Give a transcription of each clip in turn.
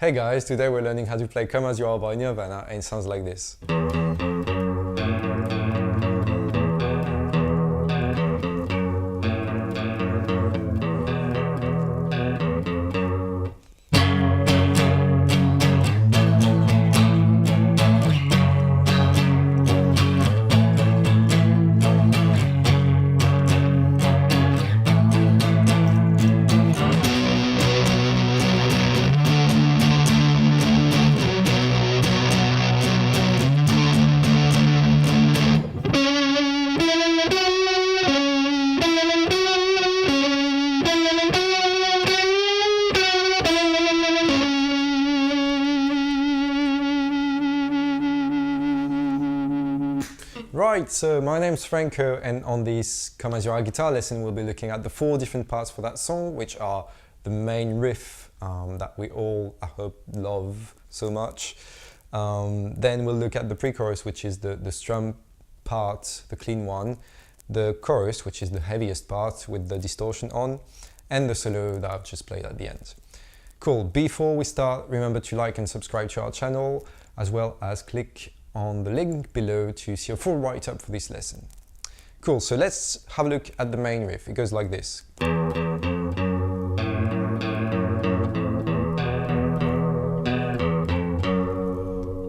Hey guys, today we're learning how to play Come As You Are by Nirvana, and it sounds like this. Right, so my name's Franco, and on this Come As You Are guitar lesson we'll be looking at the 4 different parts for that song, which are the main riff that we all, I hope, love so much. Then we'll look at the pre-chorus, which is the strum part, the clean one, the chorus, which is the heaviest part with the distortion on, and the solo that I've just played at the end. Cool, before we start, remember to like and subscribe to our channel, as well as click on the link below to see a full write-up for this lesson. Cool, so let's have a look at the main riff. It goes like this.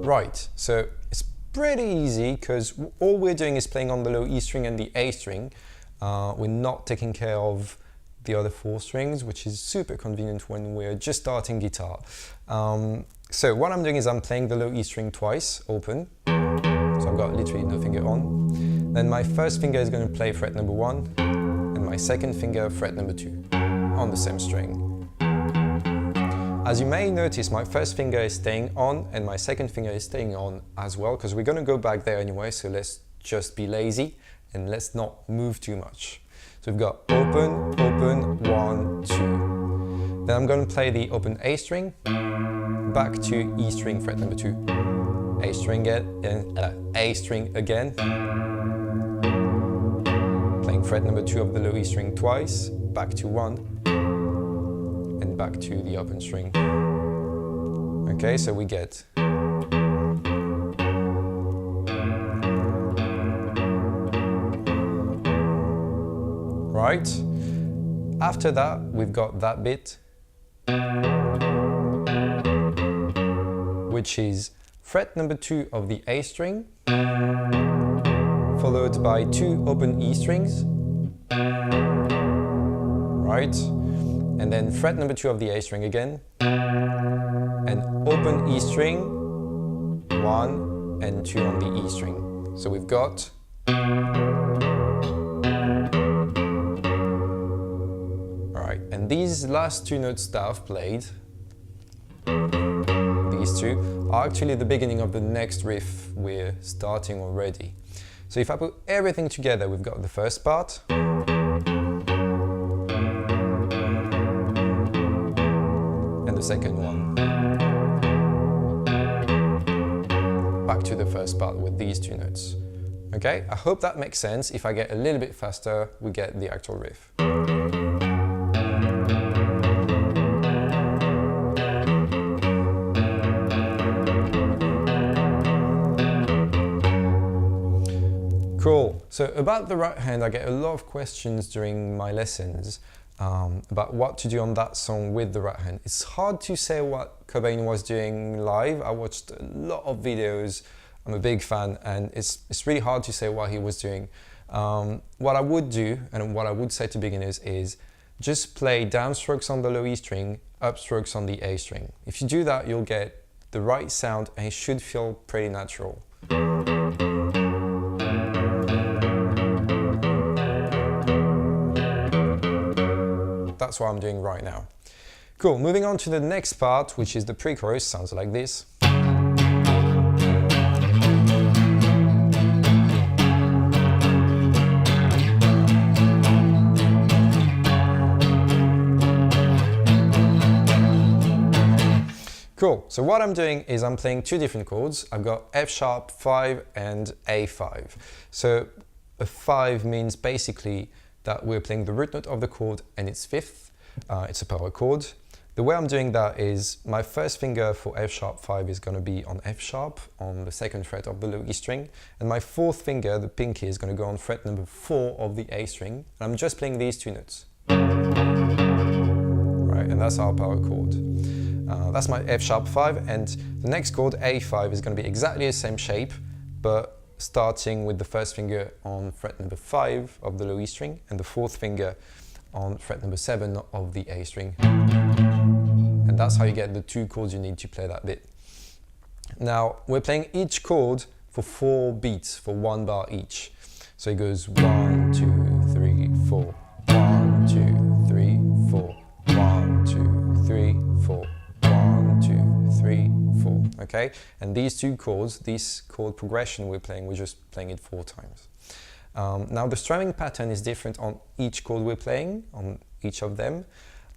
Right, so it's pretty easy because all we're doing is playing on the low E string and the A string. We're not taking care of the other 4 strings, which is super convenient when we're just starting guitar. So what I'm doing is I'm playing the low E string twice, open. So I've got literally no finger on. Then my first finger is going to play fret number 1, and my second finger fret number 2 on the same string. As you may notice, my first finger is staying on and my second finger is staying on as well, because we're going to go back there anyway, so let's just be lazy and let's not move too much. So we've got open, open, 1, 2. Then I'm going to play the open A string, back to E string fret number 2, A string again, playing fret number 2 of the low E string twice, back to 1, and back to the open string. Okay, so we get right. After that, we've got that bit, which is fret number 2 of the A string, followed by 2 open E strings, right? And then fret number 2 of the A string again, and open E string, 1 and 2 on the E string. So we've got alright, and these last 2 notes that I've played, these 2, are actually the beginning of the next riff we're starting already. So if I put everything together, we've got the first part, and the second one. Back to the first part with these 2 notes. Okay, I hope that makes sense. If I get a little bit faster, we get the actual riff. Cool. So about the right hand, I get a lot of questions during my lessons about what to do on that song with the right hand. It's hard to say what Cobain was doing live. I watched a lot of videos. I'm a big fan, and it's really hard to say what he was doing. What I would do, and what I would say to beginners, is just play downstrokes on the low E string, upstrokes on the A string. If you do that, you'll get the right sound, and it should feel pretty natural. That's what I'm doing right now. Cool, moving on to the next part, which is the pre-chorus. Sounds like this. Cool, so what I'm doing is I'm playing 2 different chords. I've got F sharp 5 and A5. So a 5 means basically that we're playing the root note of the chord and its 5th. It's a power chord. The The way I'm doing that is my first finger for F sharp 5 is going to be on F sharp on the second fret of the low E string, and my fourth finger, the pinky, is going to go on fret number 4 of the A string, and I'm just playing these two notes. Right, and that's our power chord. That's my F sharp 5, and the next chord, A5, is going to be exactly the same shape, but starting with the first finger on fret number 5 of the low E string and the fourth finger on fret number 7 of the A string. And that's how you get the two chords you need to play that bit. Now, we're playing each chord for 4 beats, for 1 bar each. So it goes 1, 2, 3, 4, 1, 2, 3, 4, 1, 2, 3, 4, 1, 2, 3, 4, okay? And these two chords, this chord progression we're just playing it 4 times. Now the strumming pattern is different on each chord we're playing, on each of them,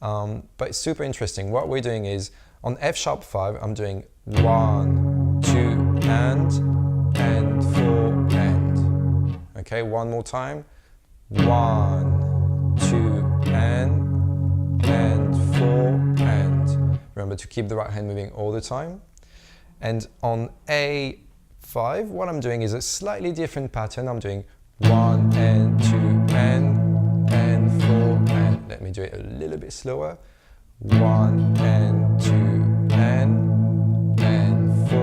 but it's super interesting. What we're doing is, on F sharp 5, I'm doing 1, 2, and 4, and. Okay, one more time. 1, 2, and 4, and. Remember to keep the right hand moving all the time. And on A5, what I'm doing is a slightly different pattern. I'm doing 1 and 2 and 4 and. Let me do it a little bit slower. 1 and 2 and 4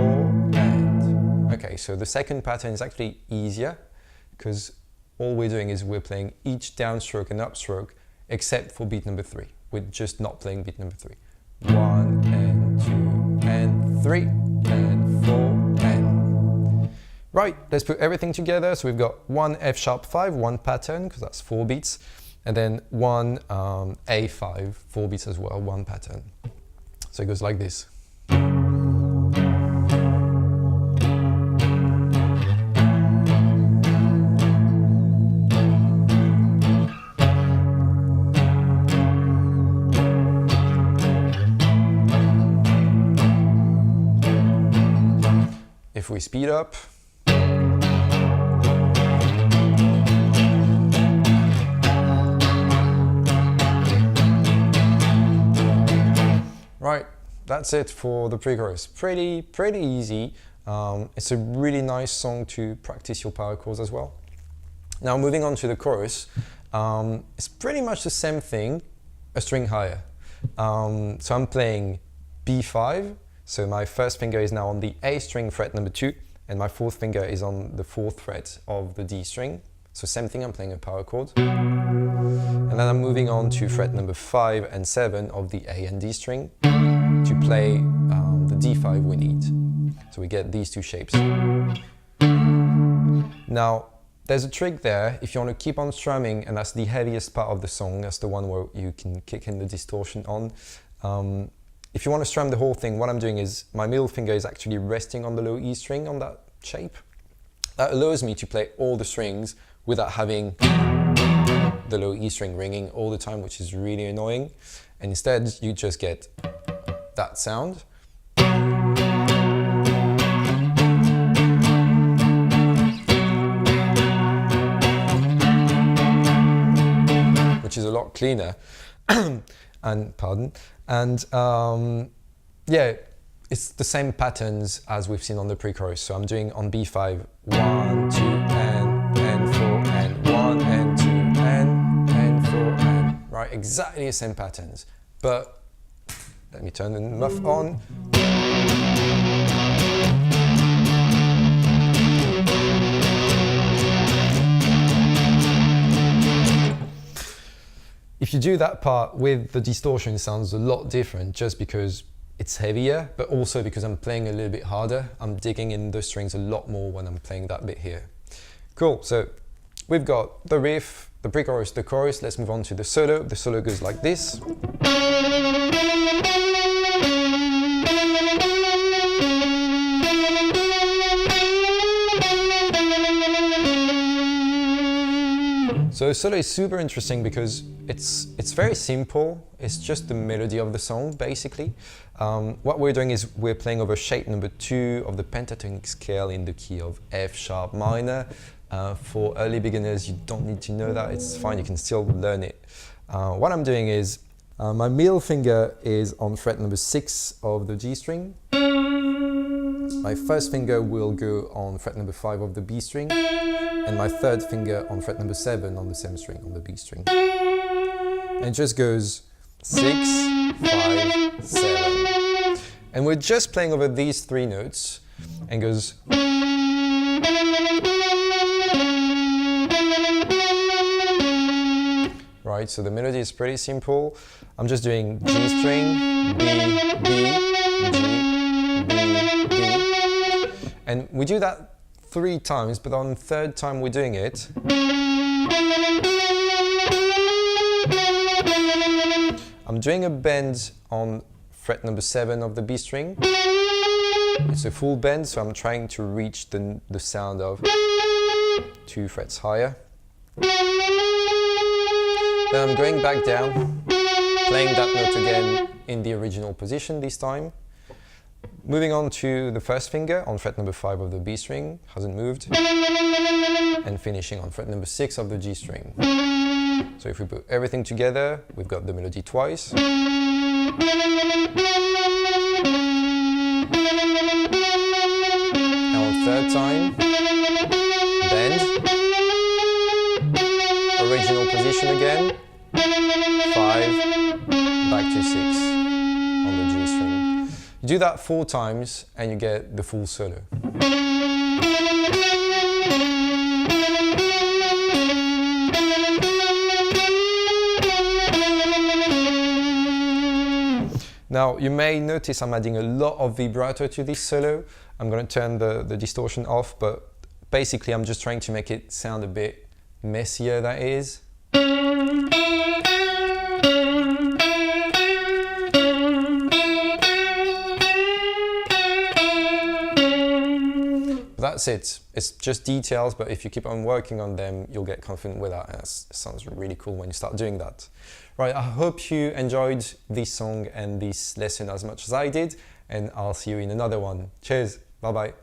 and. Okay, so the second pattern is actually easier because all we're doing is we're playing each downstroke and upstroke except for beat number 3. We're just not playing beat number 3. 1 and 2 and 3 and 4 and. Right, let's put everything together. So we've got 1 F sharp 5, 1 pattern, because that's 4 beats, and then 1 A5, 4 beats as well, 1 pattern. So it goes like this. If we speed up, right, that's it for the pre-chorus. Pretty easy. It's a really nice song to practice your power chords as well. Now moving on to the chorus, it's pretty much the same thing, a string higher. So I'm playing B5. So my first finger is now on the A string fret number 2, and my fourth finger is on the 4th fret of the D string. So same thing, I'm playing a power chord. And then I'm moving on to fret number 5 and 7 of the A and D string to play the D5 we need. So we get these two shapes. Now, there's a trick there. If you want to keep on strumming, and that's the heaviest part of the song, that's the one where you can kick in the distortion on. If you want to strum the whole thing, what I'm doing is my middle finger is actually resting on the low E string on that shape. That allows me to play all the strings without having the low E string ringing all the time, which is really annoying. And instead, you just get that sound. Which is a lot cleaner. And yeah, it's the same patterns as we've seen on the pre-chorus. So I'm doing on B5 1, 2 and 4 and 1 and 2 and 4 and, right, exactly the same patterns. But let me turn the muff on. If you do that part with the distortion, it sounds a lot different just because it's heavier, but also because I'm playing a little bit harder. I'm digging in the strings a lot more when I'm playing that bit here. Cool, so we've got the riff, the pre-chorus, the chorus. Let's move on to the solo. The solo goes like this. So solo is super interesting because it's very simple. It's just the melody of the song, basically. What we're doing is we're playing over shape number 2 of the pentatonic scale in the key of F sharp minor. For early beginners, you don't need to know that. It's fine. You can still learn it. What I'm doing is My middle finger is on fret number 6 of the G string. My first finger will go on fret number 5 of the B string, and my third finger on fret number 7 on the same string, on the B string. And it just goes 6, 5, 7. And we're just playing over these 3 notes, and goes. Right, so the melody is pretty simple. I'm just doing G string, B, B, G, B, B. And we do that 3 times, but on the 3rd time we're doing it, I'm doing a bend on fret number 7 of the B string. It's a full bend, so I'm trying to reach the sound of 2 frets higher. Then I'm going back down, playing that note again in the original position this time. Moving on to the first finger on fret number 5 of the B string, hasn't moved. And finishing on fret number 6 of the G string. So if we put everything together, we've got the melody twice. And on 3rd time, bend. Original position again, 5, back to 6 on the G string. You do that 4 times and you get the full solo. Now you may notice I'm adding a lot of vibrato to this solo. I'm going to turn the distortion off, but basically I'm just trying to make it sound a bit messier, that is. That's it. It's just details, but if you keep on working on them, you'll get confident with that. And it sounds really cool when you start doing that. Right, I hope you enjoyed this song and this lesson as much as I did, and I'll see you in another one. Cheers, bye bye.